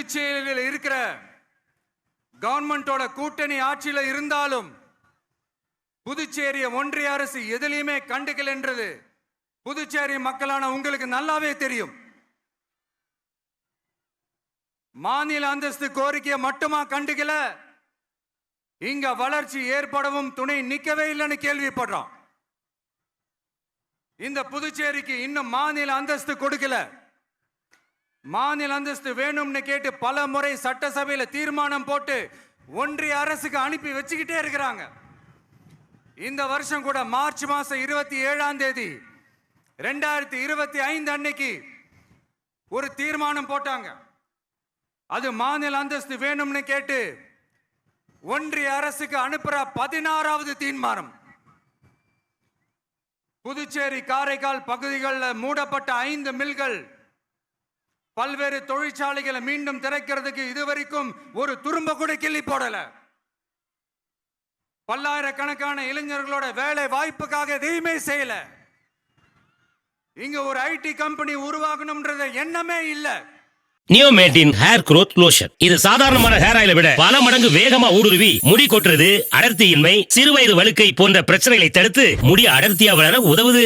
புதுச்சேரியில் இருக்கிற கவர்மெண்டோட கூட்டணி ஆட்சியில இருந்தாலும் புதுச்சேரிய ஒன்றிய அரசு எதிலையுமே கண்டுக்கல என்றது புதுச்சேரி மக்களான உங்களுக்கு நல்லாவே தெரியும். மாநில அந்தஸ்து கோரிக்கையை மட்டுமா கண்டுக்கல, இங்க வளர்ச்சி ஏற்படவும் துணை நிக்கவே இல்லைன்னு கேள்விப்படுறோம். இந்த புதுச்சேரிக்கு இன்னும் மாநில அந்தஸ்து கொடுக்கல. மாநில அந்தஸ்து வேணும்னு கேட்டு பல முறை சட்டசபையில தீர்மானம் போட்டு ஒன்றிய அரசுக்கு அனுப்பி வச்சுக்கிட்டே இருக்கிறாங்க. இந்த வருஷம் கூட மார்ச் மாசம் 27ஆம் தேதி 2025 அன்னைக்கு ஒரு தீர்மானம் போட்டாங்க. அது மாநில அந்தஸ்து வேணும்னு கேட்டு ஒன்றிய அரசுக்கு அனுப்புற 16வது தீர்மானம். புதுச்சேரி காரைக்கால் பகுதிகளில் மூடப்பட்ட 5 மில்கள், பல்வேறு தொழிற்சாலைகளை மீண்டும் திறக்கிறதுக்கு இதுவரைக்கும் ஒரு துரும்ப கூட கிள்ளி போடல. பல்லாயிரக்கணக்கான இளைஞர்களோட வேலை வாய்ப்புக்காக எதையுமே செய்யல. இங்க ஒரு ஐடி கம்பெனி உருவாகணும்ன்றது எண்ணமே இல்ல. நியோமேட்டின் ஹேர் growth லோஷன். இது சாதாரணமான ஹேர் ஆயிலை விட பல மடங்கு வேகமா ஊடுருவி முடி கொட்டுறது, அடர்த்தியின்மை, சிறுவயது வழுக்கை போன்ற பிரச்சனைகளை தடுத்து முடி அடர்த்தியா வளர உதவுது.